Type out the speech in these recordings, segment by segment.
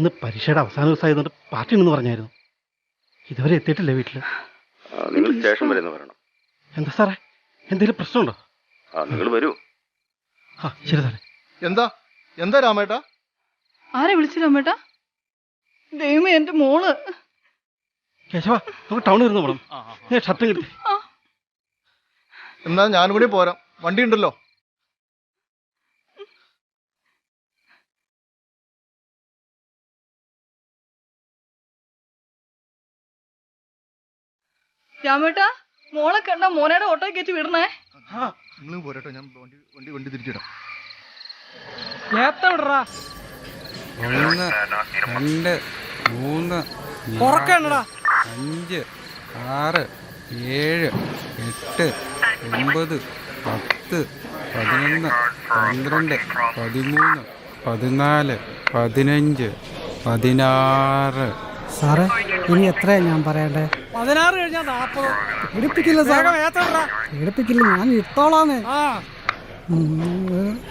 ഇന്ന് പരീക്ഷയുടെ അവസാന ദിവസമായതുകൊണ്ട് പാർട്ടി ഉണ്ടെന്ന് പറഞ്ഞായിരുന്നു. ഇതുവരെ എത്തിയിട്ടില്ലേ വീട്ടിൽ? നിങ്ങൾ സ്റ്റേഷൻ വരെ ഒന്ന് വരണം. എന്താ സാറേ, എന്തെങ്കിലും പ്രശ്നമുണ്ടോ? നിങ്ങൾ വരൂ. ആ ശരി സാറേ. എന്താ രാമേട്ടാ? ആരെ വിളിച്ചു രാമേട്ടാ? ദൈവമേ, എന്റെ മോള്. കേശവ, നമുക്ക് ടൗണിൽ ഇരുന്ന് പോകണം. ഞാൻ ഷർട്ടും കിട്ടി. എന്നാ ഞാനും കൂടി പോരാം, വണ്ടി ഉണ്ടല്ലോ. രാമേട്ടാ, മോളെ കണ്ട മോനയുടെ ഓട്ടോ കയറ്റി വിടണേ. നിങ്ങൾ പോരട്ടോ, ഞാൻ വണ്ടി തിരിച്ചിടാം. 1 2 3 4 5 6 7 8 9 10 11 12 13 14 15 16. സാറേ, ഇനി എത്രയാ ഞാൻ പറയണ്ടേ? 16 കഴിഞ്ഞാൽ 40. എടുപ്പിക്കില്ല സാറേ, എടുപ്പിക്കില്ല, ഞാൻ ഇട്ടോളാന്ന്.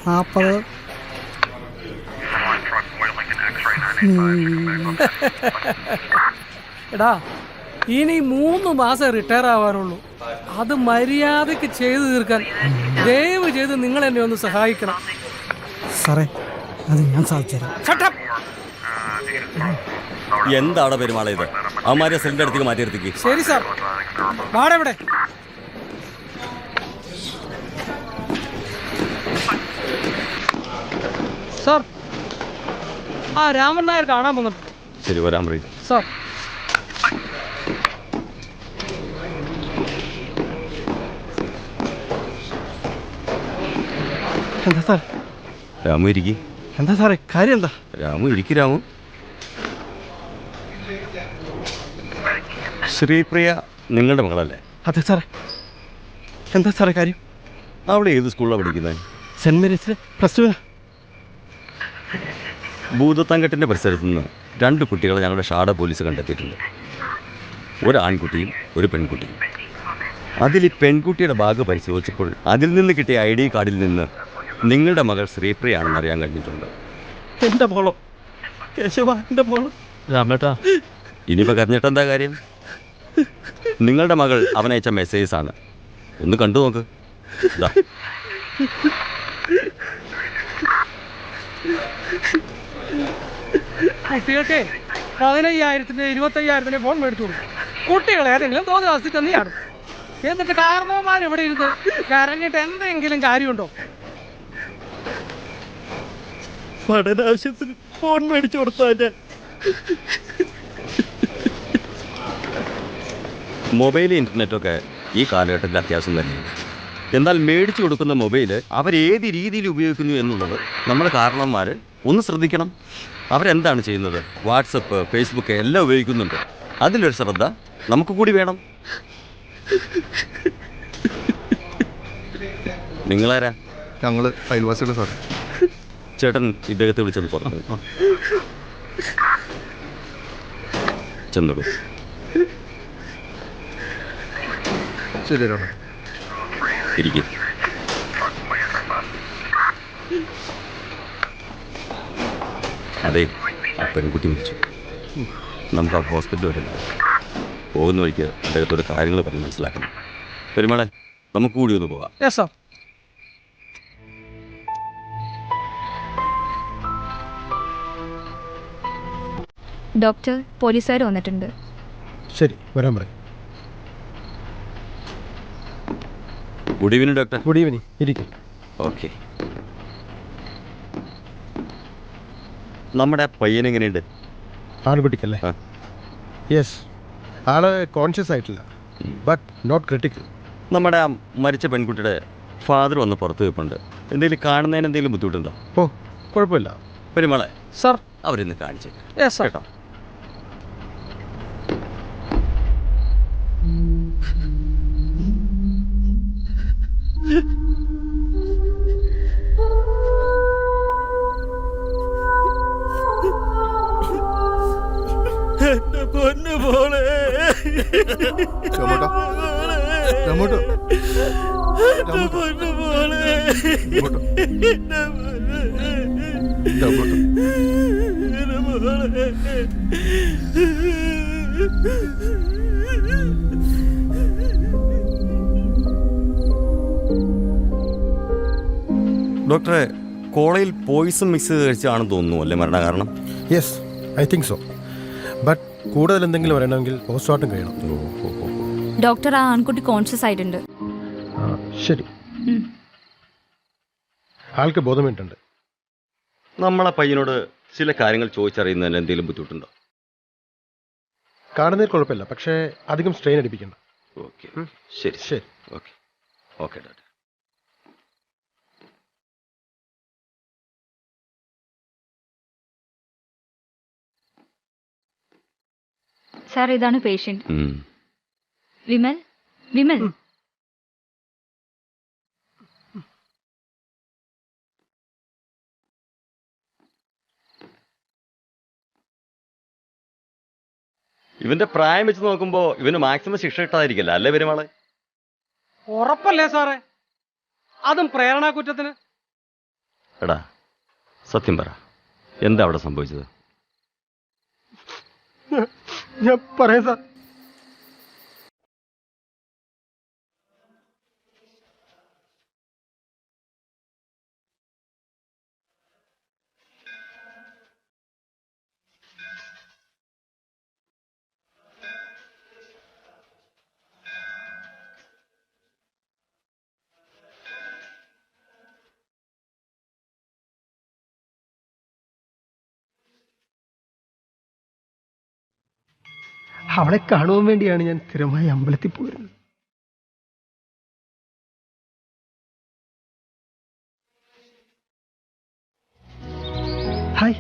40. എടാ, ഇനി 3 മാസം റിട്ടയർ ആവാനുള്ളൂ. അത് മര്യാദക്ക് ചെയ്തു തീർക്കാൻ ദയവ് ചെയ്ത് നിങ്ങൾ എന്നെ ഒന്ന് സഹായിക്കണം. സാറേ, അത് ഞാൻ സാധിച്ചുതരാം. എന്താണ് പെരുമാളെ ഇത്? അവന്മാരെ സെല്ലിന്റെ അടുത്തേക്ക് മാറ്റിയെടുത്തേക്ക്. ശരി സാർ, വാടെവിടെ? സാർ, ആ രാമൻ നായർ കാണാൻ വന്നിട്ടുണ്ട്. ശരി, വരാൻ പറയും. സാർ, എന്താ സാർ? രാമു ഇരിക്കി. എന്താ സാറേ, കാര്യം എന്താ? രാമു ഇരിക്കി. രാമു, ശ്രീപ്രിയ നിങ്ങളുടെ മകളല്ലേ? അതെ സാറേ. എന്താ സാറേ കാര്യം? അവിടെ ഏത് സ്കൂളിലാണ് പഠിക്കുന്നത്? സെന്റ് മേരീസിലെ +2. ഭൂതത്താൻകെട്ടിൻ്റെ പരിസരത്ത് നിന്ന് 2 കുട്ടികളെ ഞങ്ങളുടെ ഷാഡ പോലീസ് കണ്ടെത്തിയിട്ടുണ്ട്. ഒരു ആൺകുട്ടിയും ഒരു പെൺകുട്ടിയും. അതിൽ ഈ പെൺകുട്ടിയുടെ ബാഗ് പരിശോധിച്ചപ്പോൾ അതിൽ നിന്ന് കിട്ടിയ ID കാർഡിൽ നിന്ന് നിങ്ങളുടെ മകൾ ശ്രീപ്രിയാണെന്ന് അറിയാൻ കഴിഞ്ഞിട്ടുണ്ട്. എൻ്റെ മോളോ? കേശവ, എൻ്റെ മോളോ? രാമേട്ടാ, ഇനിയിപ്പോൾ കരഞ്ഞിട്ടെന്താ കാര്യം? നിങ്ങളുടെ മകൾ അവനയച്ച മെസ്സേജസാണ്. ഒന്ന് കണ്ടു നോക്ക്. ഇതാ. കുട്ടികൾക്ക് 15,000-ന് 25,000-ന് ഫോൺ മേടിച്ചു കൊടുക്കും. കുട്ടികൾ ഏതെങ്കിലും തോന്നിവാസത്തിൽ തന്നെയാണ്. എന്നിട്ട് കാരണവന്മാർ ഇവിടെ ഇരുന്ന് കരഞ്ഞിട്ട് എന്തെങ്കിലും കാര്യമുണ്ടോ? പഠനാവശ്യത്തിന് ഫോൺ മേടിച്ചു കൊടുത്താൽ ഞാൻ. മൊബൈൽ ഇൻ്റർനെറ്റൊക്കെ ഈ കാലഘട്ടത്തിൽ അത്യാവശ്യം തന്നെയാണ്. എന്നാൽ മേടിച്ചു കൊടുക്കുന്ന മൊബൈൽ അവരേത് രീതിയിൽ ഉപയോഗിക്കുന്നു എന്നുള്ളത് നമ്മുടെ കാരണവന്മാർ ഒന്ന് ശ്രദ്ധിക്കണം. അവരെന്താണ് ചെയ്യുന്നത്? വാട്സപ്പ്, ഫേസ്ബുക്ക് എല്ലാം ഉപയോഗിക്കുന്നുണ്ട്. അതിലൊരു ശ്രദ്ധ നമുക്ക് കൂടി വേണം. നിങ്ങളാരാ? ഞങ്ങൾ അയൽവാസികൾ സാർ. ചേട്ടൻ ഇദ്ദേഹത്തെ വിളിച്ചത് പറഞ്ഞു. ചെന്നോളൂ. ശരി രാമ. ഇരിക്കും. അതെ, ആ പെൺകുട്ടി വിളിച്ചു. നമുക്ക് ആ ഹോസ്പിറ്റൽ വരെ പോകുന്ന വഴിക്ക് അദ്ദേഹത്തോട് കാര്യങ്ങൾ പറഞ്ഞ് മനസ്സിലാക്കണം. പെരുമാളെ, നമുക്ക് കൂടി ഒന്ന് പോകാം. Yes sir. ഡോക്ടർ, പോലീസുകാർ വന്നിട്ടുണ്ട്. ശരി, വരാൻ പറയും. Good evening doctor. Good evening, ഇരിക്കും. ഓക്കെ. നമ്മുടെ പയ്യനെങ്ങനെയുണ്ട്? ആള് പിടിക്കല്ലേ? യെസ്, ആള് കോൺഷ്യസ് ആയിട്ടില്ല, ബട്ട് നോട്ട് ക്രിട്ടിക്കൽ. നമ്മുടെ ആ മരിച്ച പെൺകുട്ടിയുടെ ഫാദർ വന്ന് പുറത്ത് വെപ്പുണ്ട്. എന്തെങ്കിലും കാണുന്നതിന് എന്തെങ്കിലും ബുദ്ധിമുട്ടുണ്ടോ? ഓ, കുഴപ്പമില്ല. പെരുമാളെ സാർ. അവരിന്ന് കാണിച്ചേക്കാം. Yes sir. കേട്ടോ? എന്റെ പൊന്നു മോളെ. ടൊമാറ്റോ, ടൊമാറ്റോ, എന്റെ പൊന്നു മോളെ. Tomato, tomato. എന്റെ മോളെ. ഡോക്ടറെ, കോളയിൽ പോയിസൺ മിക്സ് കഴിച്ചാണെന്ന് തോന്നുന്നു അല്ലേ മരണകാരണം? Yes, I think so. But കൂടുതൽ എന്തെങ്കിലും വരണമെങ്കിൽ പോസ്റ്റ്മോർട്ടം കഴിയണം. ഡോക്ടർ, ആ ആൺകുട്ടി കോൺഷ്യസ് ആയിട്ടുണ്ട്. ശരി, ആൾക്ക് ബോധം വീണ്ടുണ്ട്. നമ്മളെ പയ്യനോട് ചില കാര്യങ്ങൾ ചോദിച്ചറിയുന്നതിന് എന്തെങ്കിലും ബുദ്ധിമുട്ടുണ്ടോ? കാണുന്നതിൽ കുഴപ്പമില്ല, പക്ഷേ അധികം സ്ട്രെയിൻ അടിപ്പിക്കണ്ട. ഓക്കെ, ശരി ശരി. Okay okay doctor. സാർ, ഇതാണ് പേഷ്യന്റ്. വിമൽ, വിമൽ. ഇവന്റെ പ്രായം വെച്ച് നോക്കുമ്പോ ഇവന് മാക്സിമം ശിക്ഷ കിട്ടാതിരിക്കില്ല അല്ലേ പെരുമാളെ? ഉറപ്പല്ലേ സാറേ, അതും പ്രേരണാ കുറ്റത്തിന്? എടാ, സത്യം പറ, എന്താ അവിടെ സംഭവിച്ചത്? ഞാൻ പറയാം സാർ. അവളെ കാണുവാൻ വേണ്ടിയാണ് ഞാൻ സ്ഥിരമായി അമ്പലത്തിൽ പോയിരുന്നത്. ഹായ്.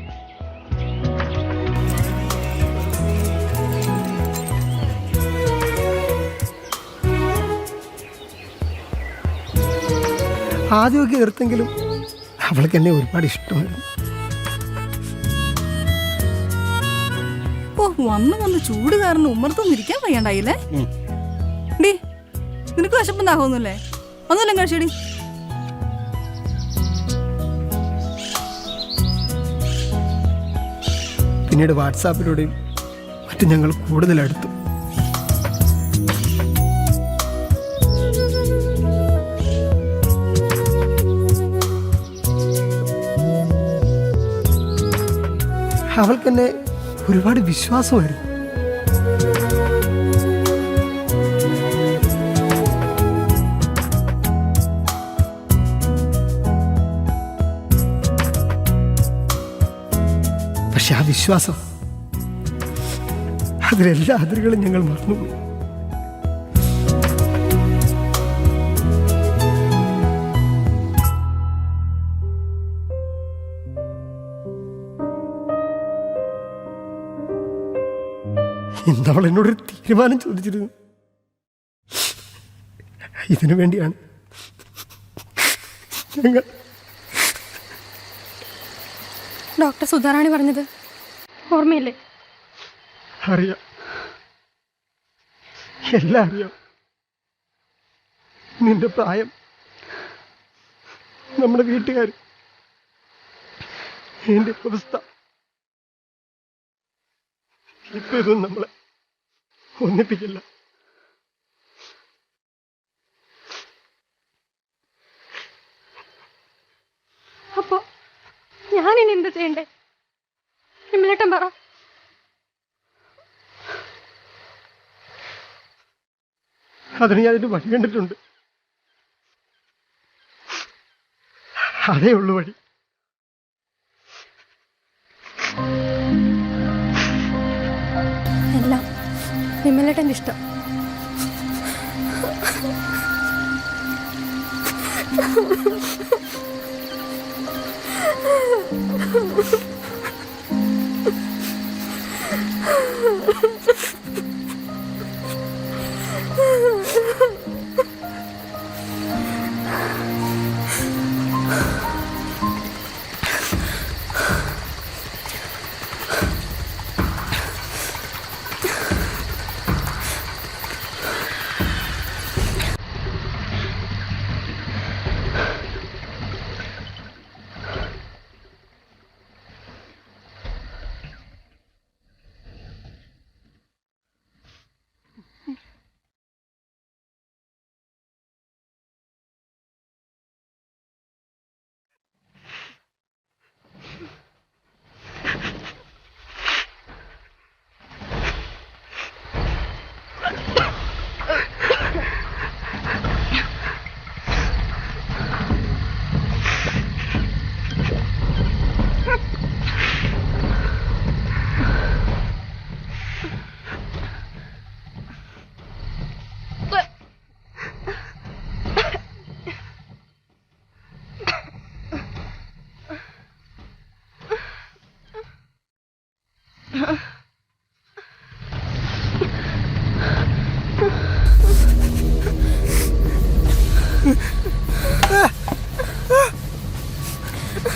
ആദ്യമൊക്കെ എതിർത്തെങ്കിലും അവൾക്ക് എന്നെ ഒരുപാട് ഇഷ്ടമായിരുന്നു. വന്ന് ചൂട് കാരണം ഉമ്മർത്തൊന്നും ഇരിക്കാൻ വയ്യണ്ടായില്ലേ? ഡി, നിനക്ക് വിശപ്പുണ്ടാകുന്നില്ലേ? ഒന്നുമില്ല കഴിച്ചടി. പിന്നീട് വാട്സാപ്പിലൂടെയും മറ്റും ഞങ്ങൾ കൂടുതൽ അടുത്തു. അവൾക്കെന്നെ ഒരുപാട് വിശ്വാസമായിരുന്നു. പക്ഷെ ആ വിശ്വാസം, അതിലെല്ലാ അതിരുകളും ഞങ്ങൾ മറന്നുപോയി. ഇന്നവൾ എന്നോടൊരു തീരുമാനം ചോദിച്ചിരുന്നു. ഇതിനു വേണ്ടിയാണ് ഞങ്ങൾ. ഡോക്ടർ സുധാറാണി പറഞ്ഞത് ഓർമ്മയില്ലേ? അറിയാം, എല്ലാം അറിയാം. നിന്റെ പ്രായം, നമ്മുടെ വീട്ടുകാർ, എന്റെ അവസ്ഥ, ഇപ്പൊ ഇതൊന്നും നമ്മളെ ഒന്നിപ്പിക്കില്ല. അപ്പോ ഞാനിനി എന്ത് ചെയ്യണ്ടേ? വിമലേട്ടൻ പറ. അതിന് ഞാനൊരു വഴി കണ്ടിട്ടുണ്ട്. അതേ ഉള്ളു വഴി. എല്ലാം വിമലേട്ടൻ്റെ ഇഷ്ടം.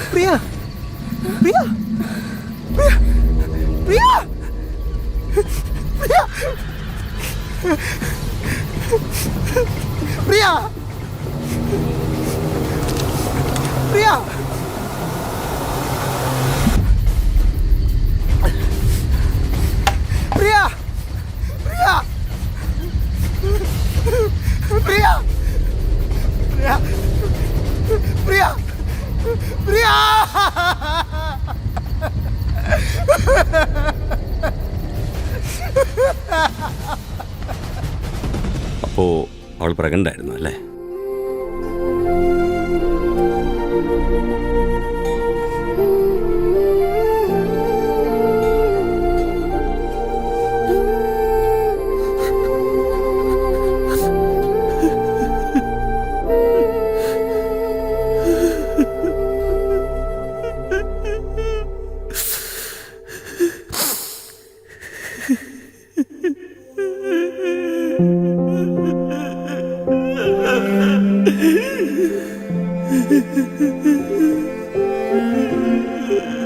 പ്രിയ പ്രിയ പ്രിയ പ്രിയ പ്രിയ പ്രിയ പ്രിയ പ്രിയ പ്രിയ പ്രിയ പ്രിയ അപ്പോൾ അവൾ പ്രഗ്നൻ്റ് ആയിരുന്നു അല്ലേ?